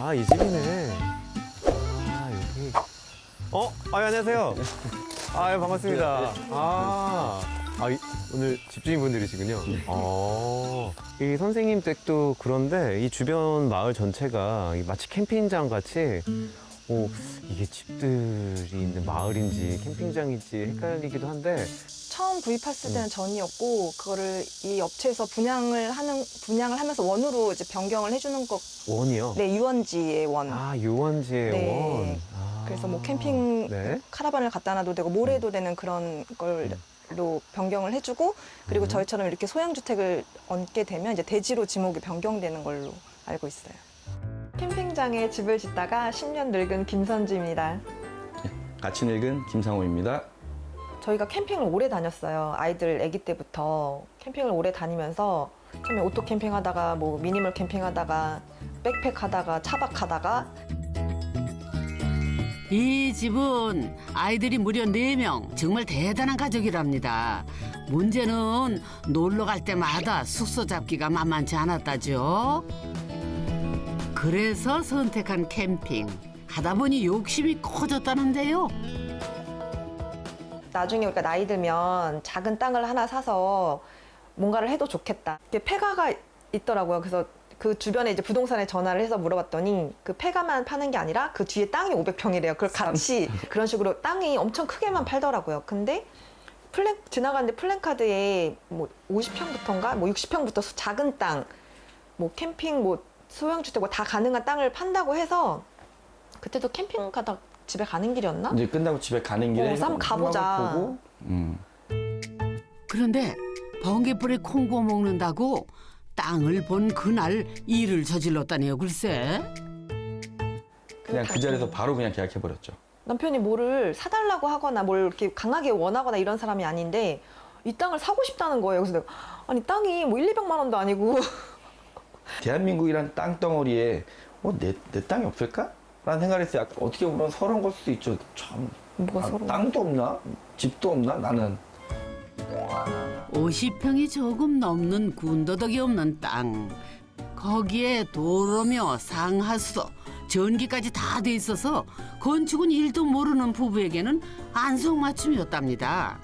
아, 이 집이네. 아, 여기. 안녕하세요. 아, 반갑습니다. 오늘 집주인분들이시군요. 이 선생님 댁도 그런데 이 주변 마을 전체가 마치 캠핑장 같이 이게 집들이 있는 마을인지 캠핑장인지 헷갈리기도 한데 처음 구입했을 때는 전이었고 그거를 이 업체에서 분양을 하면서 원으로 이제 변경을 해주는 거. 원이요? 네, 유원지의 원. 아, 유원지의 네. 원. 그래서 뭐 캠핑 네. 카라반을 갖다 놔도 되고 모래도 되는 그런 걸로 변경을 해주고 그리고 저희처럼 이렇게 소형주택을 얹게 되면 이제 대지로 지목이 변경되는 걸로 알고 있어요. 캠핑장에 집을 짓다가 10년 늙은 김선주입니다. 같이 늙은 김상호입니다. 저희가 캠핑을 오래 다녔어요. 아이들 아기 때부터 캠핑을 오래 다니면서 처음에 오토 캠핑하다가 뭐 미니멀 캠핑하다가 백팩하다가 차박하다가 이 집은 아이들이 무려 4명, 정말 대단한 가족이랍니다. 문제는 놀러 갈 때마다 숙소 잡기가 만만치 않았다죠. 그래서 선택한 캠핑. 하다 보니 욕심이 커졌다는데요. 나중에 우리가 나이 들면 작은 땅을 하나 사서 뭔가를 해도 좋겠다. 이게 폐가가 있더라고요. 그래서 그 주변에 이제 부동산에 전화를 해서 물어봤더니 그 폐가만 파는 게 아니라 그 뒤에 땅이 500평이래요. 그걸 같이 그런 식으로 땅이 엄청 크게만 팔더라고요. 근데 지나가는데 플랜카드에 뭐 50평부터인가 뭐 60평부터 작은 땅, 뭐 캠핑, 뭐 소형주택 뭐 다 가능한 땅을 판다고 해서 그때도 캠핑 가다 집에 가는 길이었나? 이제 끝나고 집에 가는 길에 그래서 한번 가보자. 보고, 그런데 번개불에 콩 구워 먹는다고 땅을 본 그날 일을 저질렀다네요, 글쎄. 그냥 그 자리에서 바로 그냥 계약해버렸죠. 남편이 뭐를 사달라고 하거나 뭘 이렇게 강하게 원하거나 이런 사람이 아닌데 이 땅을 사고 싶다는 거예요. 그래서 내가 아니 땅이 뭐 1, 200만 원도 아니고 대한민국이란 땅덩어리에 내 땅이 없을까? 라는 생각을 했어요. 어떻게 보면 서러운 걸 수도 있죠. 참, 뭐가 서러워? 땅도 없나? 집도 없나? 나는. 50평이 조금 넘는 군더더기 없는 땅. 거기에 도로며 상하수도, 전기까지 다 돼 있어서 건축은 일도 모르는 부부에게는 안성맞춤이었답니다.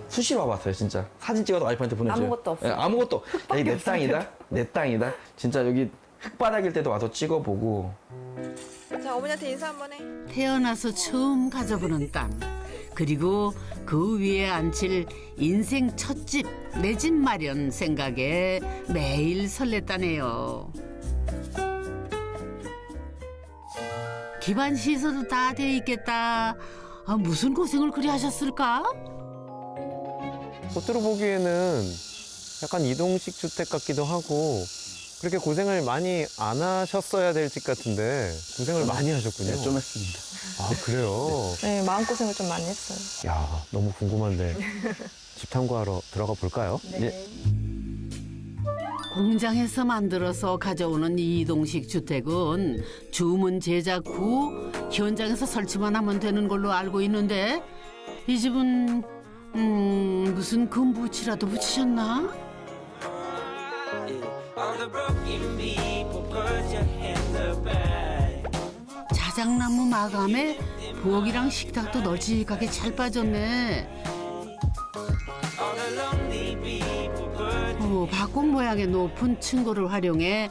수시로 와봤어요, 진짜. 사진 찍어서 와이프한테 보내줘요. 아무것도 없어요. 아무것도. 야, 내 땅이다. 내 땅이다. 진짜 여기 흙바닥일 때도 와서 찍어보고. 자, 어머니한테 인사 한번 해. 태어나서 처음 가져보는 땅. 그리고 그 위에 앉힐 인생 첫 집, 내 집 마련 생각에 매일 설렜다네요. 기반 시설도 다 돼 있겠다. 무슨 고생을 그리 하셨을까? 겉으로 보기에는 약간 이동식 주택 같기도 하고 그렇게 고생을 많이 안 하셨어야 될 집 같은데 고생을 많이 하셨군요. 네, 좀 했습니다. 아, 그래요? 네, 마음고생을 좀 많이 했어요. 야, 너무 궁금한데 집 탐구하러 들어가 볼까요? 네. 공장에서 만들어서 가져오는 이동식 주택은 주문 제작 후 현장에서 설치만 하면 되는 걸로 알고 있는데 이 집은 무슨 금붙이라도 붙이셨나? 자작나무 마감에 부엌이랑 식탁도 널찍하게 잘 빠졌네. 박공 모양의 높은 층고를 활용해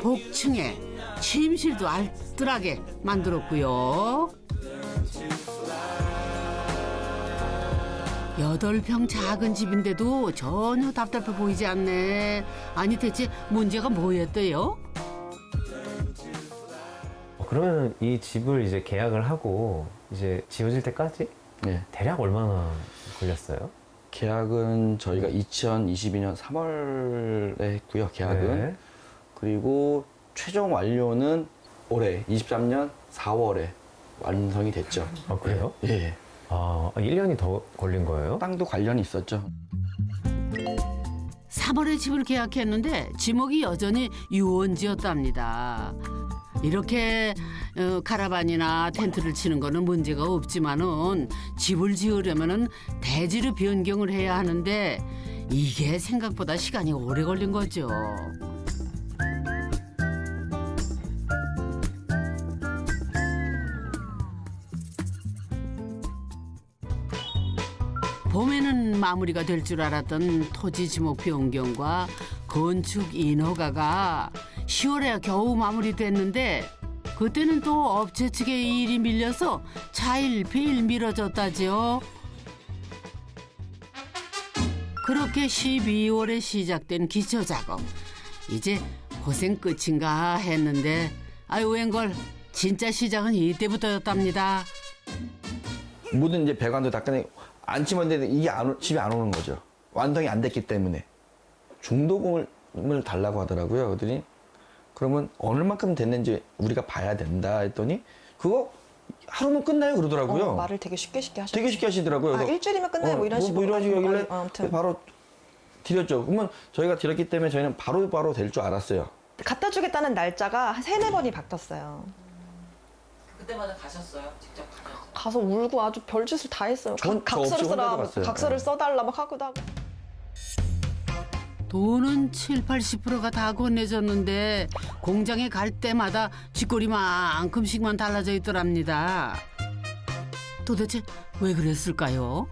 복층에 침실도 알뜰하게 만들었고요. 8평 작은 집인데도 전혀 답답해 보이지 않네. 아니 대체 문제가 뭐였대요? 그러면 이 집을 이제 계약을 하고 이제 지어질 때까지 네. 대략 얼마나 걸렸어요? 계약은 저희가 2022년 3월에 했고요, 계약은. 네. 그리고 최종 완료는 올해 23년 4월에 완성이 됐죠. 아, 그래요? 예. 아, 1년이 더 걸린 거예요? 땅도 관련이 있었죠. 3월에 집을 계약했는데 지목이 여전히 유원지였답니다. 이렇게 카라반이나 텐트를 치는 거는 문제가 없지만은 집을 지으려면은 대지로 변경을 해야 하는데 이게 생각보다 시간이 오래 걸린 거죠. 봄에는 마무리가 될 줄 알았던 토지 지목 변경과 건축 인허가가 10월에 겨우 마무리됐는데 그때는 또 업체 측의 일이 밀려서 차일피일 미뤄졌다지요. 그렇게 12월에 시작된 기초 작업. 이제 고생 끝인가 했는데 아유 웬걸 진짜 시작은 이때부터였답니다. 모든 이제 배관도 다 끝내 안 치면 되는데 이게 집에 안 오는 거죠. 완성이 안 됐기 때문에 중도금을 달라고 하더라고요. 그랬더니 그러면 어느 만큼 됐는지 우리가 봐야 된다 했더니 그거 하루면 끝나요 그러더라고요. 말을 되게 쉽게 하시죠. 되게 쉽게 하시더라고요. 아, 그래서 일주일이면 끝나요. 뭐 이런 식으로. 이런 식이길래 아무튼 바로 드렸죠. 그러면 저희가 드렸기 때문에 저희는 바로 될 줄 알았어요. 갖다 주겠다는 날짜가 한 3-4번이 바뀌었어요. 그때마다 가셨어요? 직접 가셨어요? 가서 울고 아주 별짓을 다 했어요. 저 각서를 없이 쓰라, 혼자도 갔어요. 각서를 네. 써달라 막 하기도 하고. 돈은 70-80%가 다 건네졌는데 공장에 갈 때마다 쥐꼬리만큼씩만 달라져 있더랍니다. 도대체 왜 그랬을까요?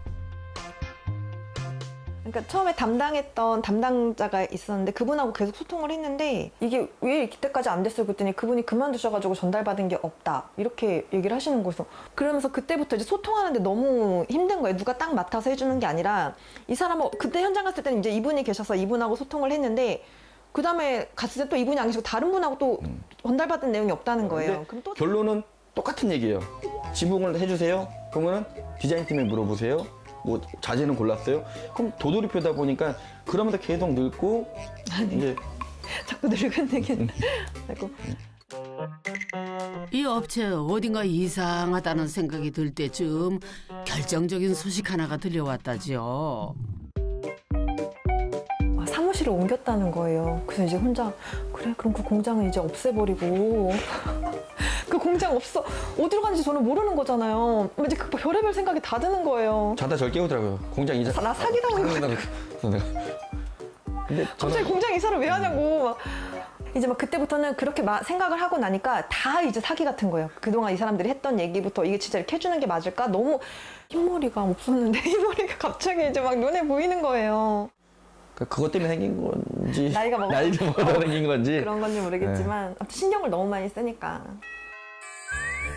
그러니까 처음에 담당했던 담당자가 있었는데 그분하고 계속 소통을 했는데 이게 왜 이때까지 안 됐어요? 그랬더니 그분이 그만두셔가지고 전달받은 게 없다 이렇게 얘기를 하시는 거예요. 그러면서 그때부터 이제 소통하는데 너무 힘든 거예요. 누가 딱 맡아서 해주는 게 아니라 이 사람은 그때 현장 갔을 때는 이제 이분이 계셔서 이분하고 소통을 했는데 그 다음에 갔을 때 또 이분이 안 계시고 다른 분하고 또 전달받은 내용이 없다는 거예요. 근데 그럼 또 결론은 똑같은 얘기예요. 지붕을 해주세요. 그러면은 디자인팀에 물어보세요. 뭐 자재는 골랐어요. 그럼 도돌이표다 보니까 그러면서 계속 늙고 이제 자꾸 늙은 얘기는 자꾸 이 업체 어딘가 이상하다는 생각이 들 때쯤 결정적인 소식 하나가 들려왔다지요. 사무실을 옮겼다는 거예요. 그래서 이제 혼자 그래 그럼 그 공장은 이제 없애버리고 그 공장 없어 어디로 가는지 저는 모르는 거잖아요. 이제 그 별의별 생각이 다 드는 거예요. 자다 절 깨우더라고요. 공장 이제 나 사기당한 거 근데 갑자기 공장 이사를 왜 하냐고 막. 이제 막 그때부터는 그렇게 생각을 하고 나니까 다 이제 사기 같은 거예요. 그동안 이 사람들이 했던 얘기부터 이게 진짜 이렇게 해주는 게 맞을까? 너무 흰머리가 없었는데 흰머리가 갑자기 이제 막 눈에 보이는 거예요. 그것 때문에 생긴 건지 나이가 먹어서 나이 먹어서 생긴 건지 그런 건지 모르겠지만 아무튼 신경을 너무 많이 쓰니까.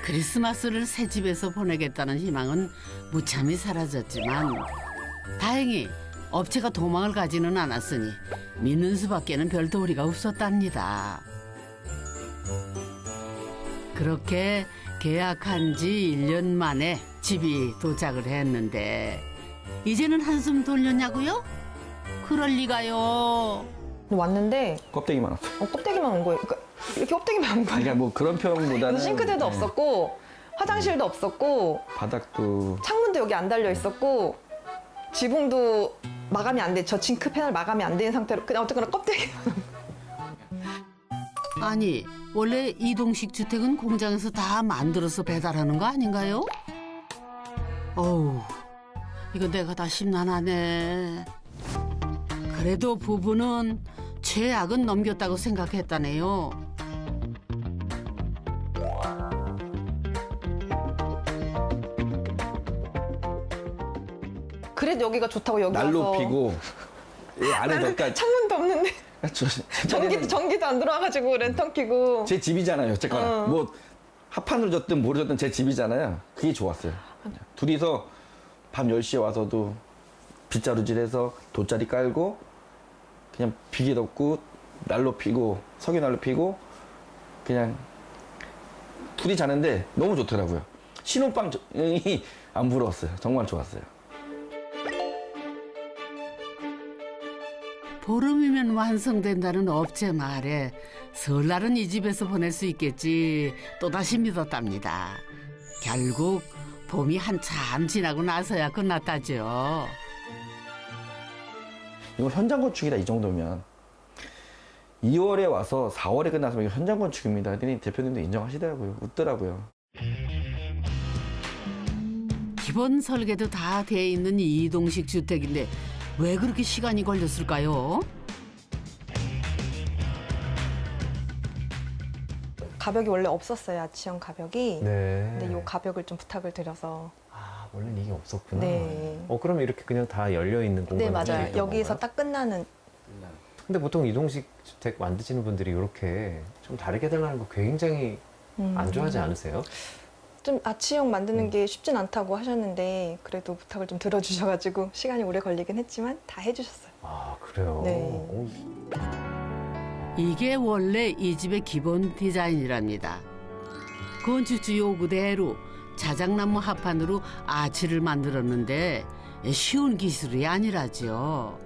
크리스마스를 새 집에서 보내겠다는 희망은 무참히 사라졌지만 다행히 업체가 도망을 가지는 않았으니 믿는 수밖에는 별 도리가 없었답니다. 그렇게 계약한 지 1년 만에 집이 도착을 했는데 이제는 한숨 돌렸냐고요? 그럴 리가요. 왔는데 껍데기만 왔어. 껍데기만 온 거예요. 그러니까 이렇게 껍데기만 온 거예요. 그러니까 뭐 그런 표현보다는 그래서 싱크대도 네, 없었고 화장실도 없었고 바닥도 창문도 여기 안 달려 있었고 지붕도 마감이 안 돼. 저 징크 패널 마감이 안 된 상태로 그냥 어쨌거나 껍데기. 아니 원래 이동식 주택은 공장에서 다 만들어서 배달하는 거 아닌가요? 어우 이거 내가 다 심란하네. 그래도 부부는 최악은 넘겼다고 생각했다네요. 그래도 여기가 좋다고 여기 난로 와서 피고 이 안에 그러니까 창문도 없는데 전기도 안 들어와가지고 랜턴 켜고 제 집이잖아요. 어쨌거나 뭐 합판으로 졌든 뭐로 졌든 제 집이잖아요. 그게 좋았어요. 둘이서 밤 10시에 와서도 빗자루질해서 돗자리 깔고 그냥 비계 덮고 난로 피고 석유 난로 피고 그냥 둘이 자는데 너무 좋더라고요. 신혼방이 안 부러웠어요. 정말 좋았어요. 보름이면 완성된다는 업체 말에 설날은 이 집에서 보낼 수 있겠지 또다시 믿었답니다. 결국 봄이 한참 지나고 나서야 끝났다죠. 이거 현장 건축이다 이 정도면 2월에 와서 4월에 끝났으면 이거 현장 건축입니다. 하더니 대표님도 인정하시더라고요. 웃더라고요. 기본 설계도 다 돼 있는 이동식 주택인데 왜 그렇게 시간이 걸렸을까요? 가벽이 원래 없었어요. 아치형 가벽이. 네. 근데 이 가벽을 좀 부탁을 드려서 원래는 이게 없었구나. 네. 그럼 이렇게 그냥 다 열려 있는 공간이 네, 맞아요. 있던 여기서 건가요? 딱 끝나는. 근데 보통 이동식 주택 만드시는 분들이 이렇게 좀 다르게 해달라는 거 굉장히 안 좋아하지 않으세요? 좀 아치형 만드는 게 쉽진 않다고 하셨는데 그래도 부탁을 좀 들어주셔가지고 시간이 오래 걸리긴 했지만 다 해주셨어요. 아, 그래요? 네. 오, 이게 원래 이 집의 기본 디자인이랍니다. 건축주 요구대로 자작나무 합판으로 아치를 만들었는데 쉬운 기술이 아니라죠.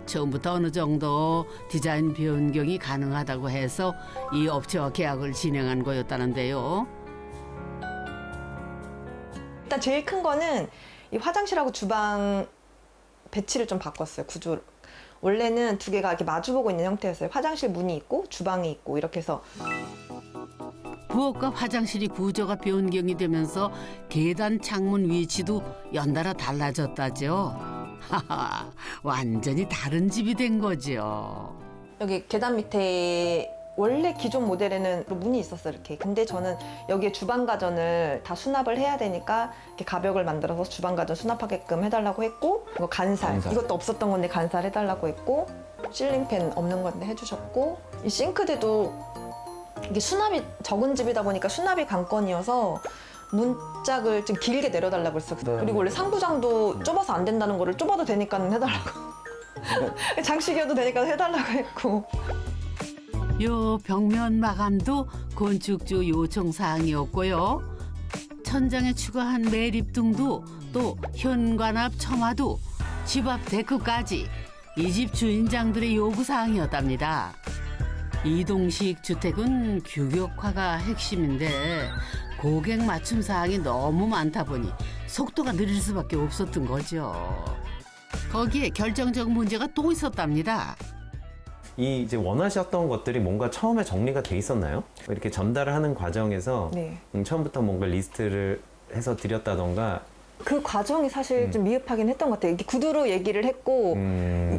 처음부터 어느 정도 디자인 변경이 가능하다고 해서 이 업체와 계약을 진행한 거였다는데요. 일단 제일 큰 거는 이 화장실하고 주방 배치를 좀 바꿨어요. 구조를. 원래는 두 개가 이렇게 마주보고 있는 형태였어요. 화장실 문이 있고 주방이 있고 이렇게 해서. 부엌과 화장실이 구조가 변경이 되면서 계단 창문 위치도 연달아 달라졌다죠. 하하, 완전히 다른 집이 된 거죠. 여기 계단 밑에 원래 기존 모델에는 문이 있었어요, 이렇게. 근데 저는 여기에 주방 가전을 다 수납을 해야 되니까 이렇게 가벽을 만들어서 주방 가전 수납하게끔 해달라고 했고, 이거 간살. 이것도 없었던 건데 간살 해달라고 했고, 실링팬 없는 건데 해주셨고, 이 싱크대도 이게 수납이 적은 집이다 보니까 수납이 관건이어서 문짝을 좀 길게 내려달라고 했어요. 네. 그리고 원래 상부장도 좁아서 안 된다는 거를 좁아도 되니까 해달라고. 장식이어도 되니까 해달라고 했고. 요 벽면 마감도 건축주 요청 사항이었고요. 천장에 추가한 매립등도 또 현관 앞 처마도 집 앞 데크까지 이 집 주인장들의 요구 사항이었답니다. 이동식 주택은 규격화가 핵심인데 고객 맞춤 사항이 너무 많다 보니 속도가 느릴 수밖에 없었던 거죠. 거기에 결정적 문제가 또 있었답니다. 이 이제 원하셨던 것들이 뭔가 처음에 정리가 돼 있었나요? 이렇게 전달을 하는 과정에서 네. 처음부터 뭔가 리스트를 해서 드렸다던가. 그 과정이 사실 좀 미흡하긴 했던 것 같아요. 이게 구두로 얘기를 했고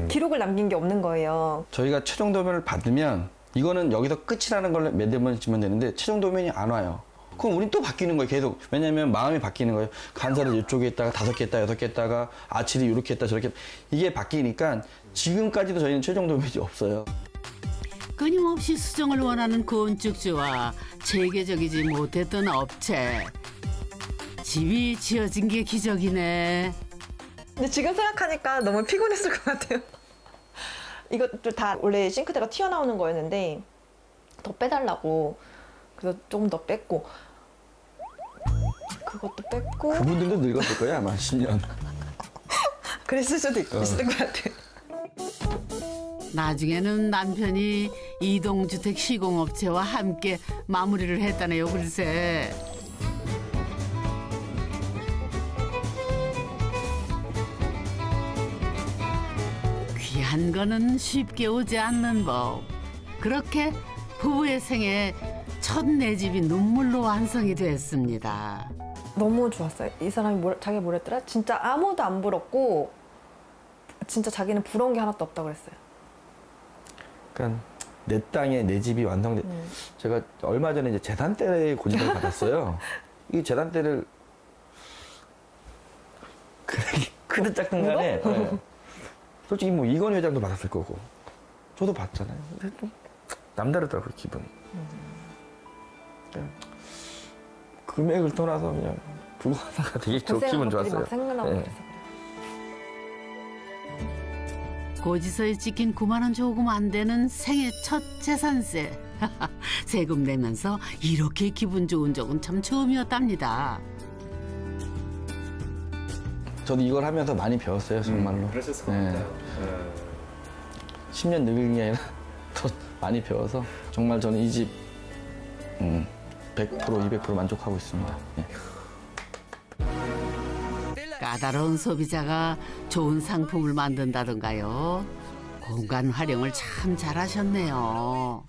기록을 남긴 게 없는 거예요. 저희가 최종 도면을 받으면 이거는 여기서 끝이라는 걸 매듭을 지면 되는데 최종 도면이 안 와요. 그럼 우린 또 바뀌는 거예요, 계속. 왜냐면 마음이 바뀌는 거예요. 간살을 이쪽에 했다가 5개 했다가 6개 했다가 아치를 이렇게 했다 저렇게 했다. 이게 바뀌니까 지금까지도 저희는 최종 도면이 없어요. 끊임없이 수정을 원하는 건축주와 체계적이지 못했던 업체. 집이 지어진 게 기적이네. 근데 지금 생각하니까 너무 피곤했을 것 같아요. 이것도 다 원래 싱크대가 튀어나오는 거였는데 더 빼달라고. 그래서 조금 더 뺐고 그것도 뺐고 그분들도 늙었을 거예요, 아마 10년. 그랬을 수도 있을 것 같아요. 나중에는 남편이 이동주택 시공업체와 함께 마무리를 했다네요, 글쎄. 귀한 거는 쉽게 오지 않는 법. 그렇게 부부의 생애 첫 내 집이 눈물로 완성이 됐습니다. 너무 좋았어요. 이 사람이 자기가 뭐랬더라? 진짜 아무도 안 부럽고 진짜 자기는 부러운 게 하나도 없다고 그랬어요. 그러니까 내 땅에 내 집이 완성돼. 제가 얼마 전에 이제 재산세 고지를 받았어요. 이 재산세를 크든 작든 간에 네. 솔직히 뭐 이건희 회장도 받았을 거고 저도 받잖아요. 근데 좀 남다르더라고요, 기분이. 그냥 금액을 떠나서 그냥 부부 하나가 되게 기분 좋았어요. 막 생각나고 네. 그래서. 고지서에 찍힌 9만 원 조금 안 되는 생애 첫 재산세. 세금 내면서 이렇게 기분 좋은 적은 참 처음이었답니다. 저도 이걸 하면서 많이 배웠어요, 정말로. 그러셨을 것 네. 같아요. 10년 늙은 게 아니라 더 많이 배워서 정말 저는 이 집 100% 200% 만족하고 있습니다. 네. 까다로운 소비자가 좋은 상품을 만든다던가요. 공간 활용을 참 잘하셨네요.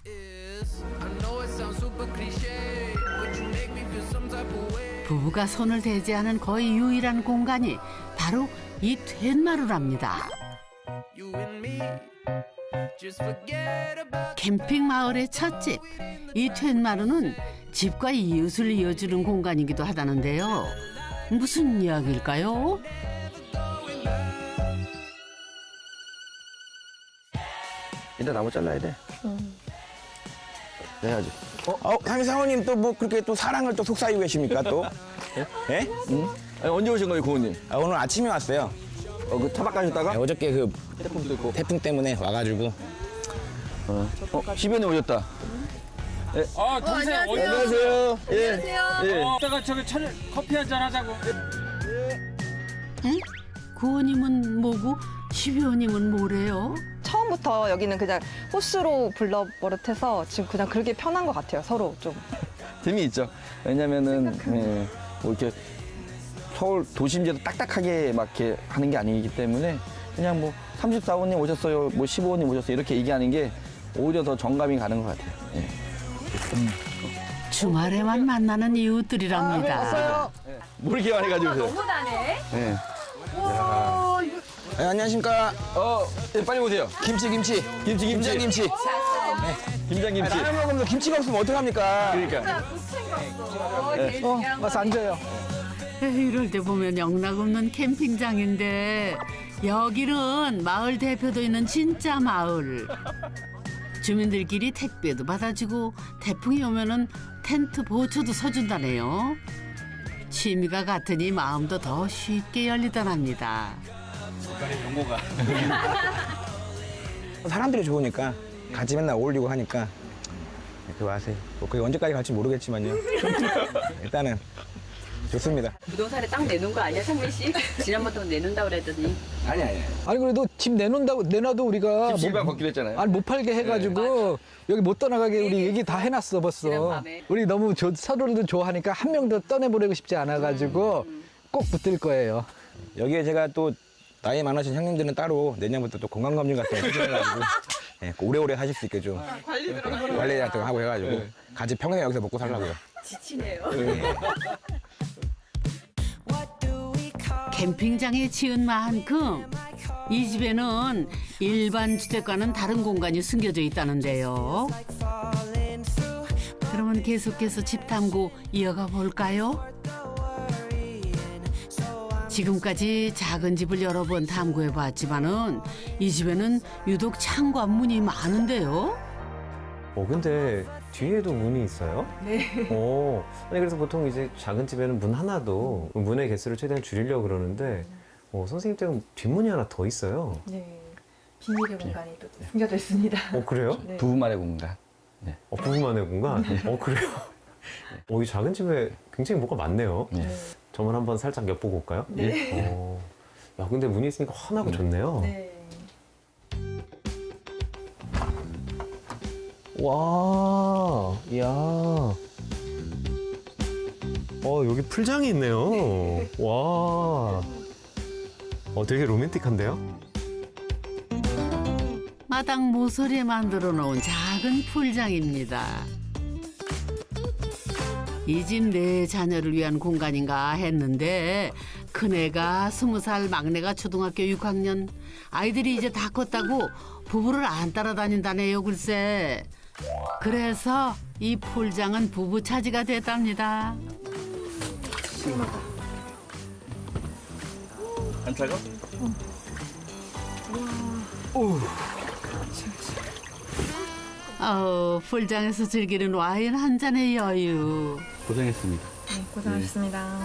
부부가 손을 대지 않은 거의 유일한 공간이 바로 이 툇마루랍니다. 캠핑 마을의 첫집. 이 툇마루는 집과 이웃을 이어주는 공간이기도 하다는데요. 무슨 이야기일까요? 일단 나무 잘라야 돼. 해야지. 상사원님 또 뭐 그렇게 또 사랑을 또 속삭이고 계십니까 또? 예? 아니, 언제 오신 거예요, 고모님? 오늘 아침에 왔어요. 그 타박 가셨다가? 어저께 그 태풍도 있고. 태풍 때문에 와가지고. 집연에 오셨다. 아, 동생 어디 안녕하세요. 예. 예. 이따가 저기 커피 한잔 하자고. 응? 구호님은 뭐고 12호님은 뭐래요? 처음부터 여기는 그냥 호수로 불러버릇해서 지금 그냥 그렇게 편한 것 같아요. 서로 좀. 재미있죠. 왜냐면은, 예, 뭐 이렇게 서울 도심지에서 딱딱하게 막 이렇게 하는 게 아니기 때문에 그냥 뭐 34호님 오셨어요, 뭐 15호님 오셨어요 이렇게 얘기하는 게 오히려 더 정감이 가는 것 같아요. 예. 주말에만 만나는 이웃들이랍니다. 모르게 말해가지고. 너무 다네. 예. 안녕하십니까. 예, 빨리 오세요. 김치. 김장김치. 김장김치. 라면 먹으면서 김치가 없으면 어떡합니까? 그러니까. 와서 앉아요. 이럴 때 보면 영락없는 캠핑장인데 여기는 마을 대표도 있는 진짜 마을. 주민들끼리 택배도 받아주고 태풍이 오면은 텐트 보초도 서준다네요. 취미가 같으니 마음도 더 쉽게 열리더랍니다. 사람들이 좋으니까 같이 맨날 어울리고 하니까 그 맛에 뭐 그게 언제까지 갈지 모르겠지만요. 일단은 좋습니다. 부동산에 딱 내놓은 거 아니야, 상민 씨? 지난번부터 내놓는다고 그랬더니. 아니. 아니 그래도 집 내놔도 우리가 김치밥 걷기로 했잖아요. 아니 못 팔게 해가지고 여기 못 떠나가게 우리 얘기 다 해놨어 벌써. 지난밤에. 우리 너무 서로도 좋아하니까 한 명도 떠내보내고 싶지 않아가지고 꼭 붙들 거예요. 여기에 제가 또 나이 많으신 형님들은 따로 내년부터 또 건강검진 같은 거 해가지고 예, 오래오래 하실 수 있게 좀 관리 같은 거 하고 해가지고 같이 평생 여기서 먹고 살라고요. 지치네요. 캠핑장에 지은 만큼 이 집에는 일반 주택과는 다른 공간이 숨겨져 있다는데요. 그러면 계속해서 집 탐구 이어가 볼까요? 지금까지 작은 집을 여러 번 탐구해 봤지만은 이 집에는 유독 창과 문이 많은데요. 근데 뒤에도 문이 있어요? 네. 아니 그래서 보통 이제 작은 집에는 문 하나도 문의 개수를 최대한 줄이려고 그러는데 선생님 댁은 뒷문이 하나 더 있어요. 네. 비밀의 공간이 또 숨겨져 있습니다. 그래요? 네. 부부만의 공간. 부부만의 공간? 그래요? 이 작은 집에 굉장히 뭐가 많네요. 네. 저만 한번 살짝 엿보고 올까요? 예. 야, 근데 문이 있으니까 환하고 좋네요. 네. 와, 이야. 여기 풀장이 있네요. 와. 되게 로맨틱한데요? 마당 모서리에 만들어 놓은 작은 풀장입니다. 이 집 내 자녀를 위한 공간인가 했는데 큰애가 20살, 막내가 초등학교 6학년. 아이들이 이제 다 컸다고 부부를 안 따라다닌다네요, 글쎄. 그래서 이 풀장은 부부 차지가 됐답니다. 안 차가? 풀장에서 즐기는 와인 한 잔의 여유. 고생했습니다. 네, 고생하셨습니다.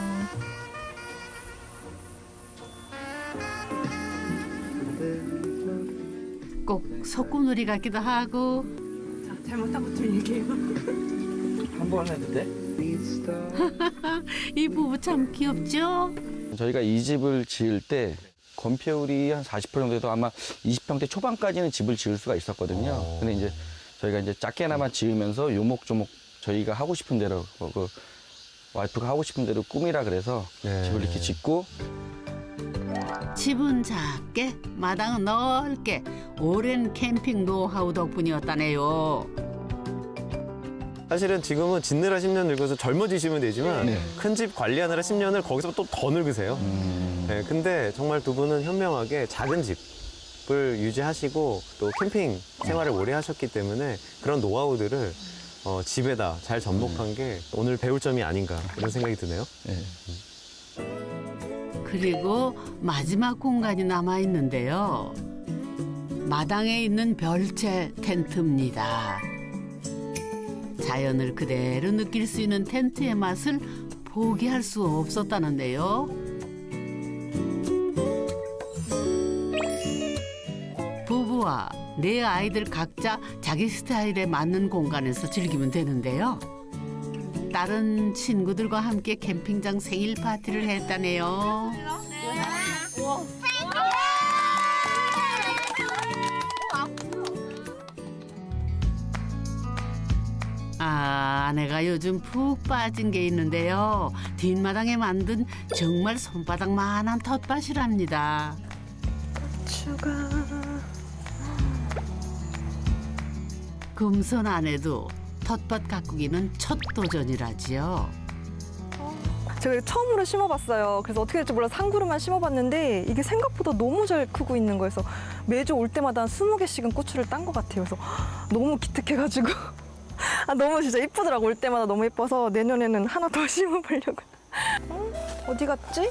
꼭 소꿉놀이 같기도 하고 잘못한 것 좀 얘기해요. 한 번 해도 돼? 이 부부 참 귀엽죠? 저희가 이 집을 지을 때 건폐율이 한 40% 정도 돼서 아마 20평대 초반까지는 집을 지을 수가 있었거든요. 근데 이제 저희가 이제 작게나마 지으면서 요목조목 저희가 하고 싶은 대로 그 와이프가 하고 싶은 대로 꿈이라 그래서 네. 집을 이렇게 짓고 집은 작게, 마당은 넓게 오랜 캠핑 노하우 덕분이었다네요. 사실은 지금은 짓느라 10년 늙어서 젊어지시면 되지만 큰 집 관리하느라 10년을 거기서 또 더 늙으세요. 네, 근데 정말 두 분은 현명하게 작은 집을 유지하시고 또 캠핑 생활을 오래 하셨기 때문에 그런 노하우들을 집에다 잘 접목한 게 오늘 배울 점이 아닌가 이런 생각이 드네요. 예. 그리고 마지막 공간이 남아 있는데요. 마당에 있는 별채 텐트입니다. 자연을 그대로 느낄 수 있는 텐트의 맛을 포기할 수 없었다는데요. 부부와 네 아이들 각자 자기 스타일에 맞는 공간에서 즐기면 되는데요. 다른 친구들과 함께 캠핑장 생일 파티를 했다네요. 아내가 요즘 푹 빠진 게 있는데요. 뒷마당에 만든 정말 손바닥만한 텃밭이랍니다. 금손 아내도 텃밭 가꾸기는 첫 도전이라지요. 제가 처음으로 심어봤어요. 그래서 어떻게 될지 몰라서 한 그루만 심어봤는데 이게 생각보다 너무 잘 크고 있는 거여서 매주 올 때마다 한 20개씩은 고추를 딴 것 같아요. 그래서 너무 기특해가지고 너무 진짜 이쁘더라고. 올 때마다 너무 예뻐서 내년에는 하나 더 심어보려고. 어디 갔지?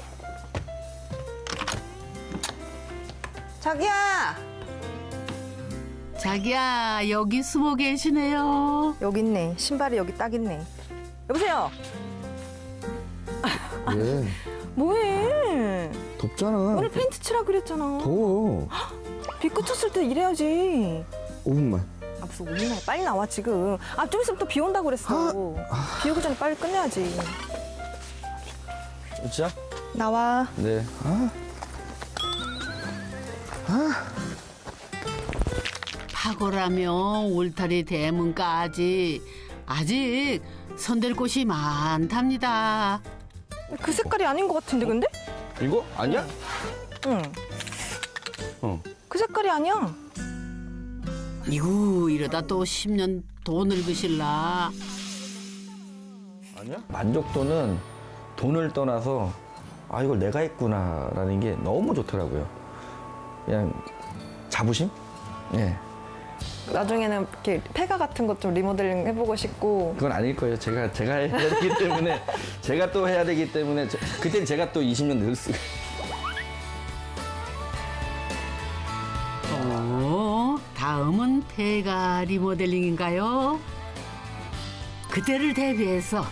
자기야! 자기야, 여기 숨어 계시네요. 여기 있네. 신발이 여기 딱 있네. 여보세요? 왜? 뭐해? 덥잖아. 오늘 페인트 치라 그랬잖아. 더워. 비 그쳤을 때 이래야지. 5분만. 아, 무슨 5분만에 빨리 나와 지금. 아, 좀 있으면 또 비 온다고 그랬어. 비 오기 전에 빨리 끝내야지. 진짜? 나와. 네. 파고라며 울타리 대문까지 아직 손댈 곳이 많답니다. 그 색깔이 아닌 것 같은데 근데? 이거? 아니야? 응. 그 색깔이 아니야. 이구, 이러다 또 10년 더 늙으실라. 아니야? 만족도는 돈을 떠나서 아 이걸 내가 했구나라는 게 너무 좋더라고요. 그냥 자부심? 예. 나중에는 이렇게 폐가 같은 것 좀 리모델링 해보고 싶고. 그건 아닐 거예요. 제가 해야 되기 때문에 제가 또 해야 되기 때문에 그땐 제가 또 20년 늙었어요. 다음은 폐가 리모델링인가요? 그때를 대비해서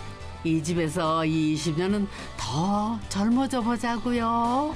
이 집에서 20년은 더 젊어져 보자고요.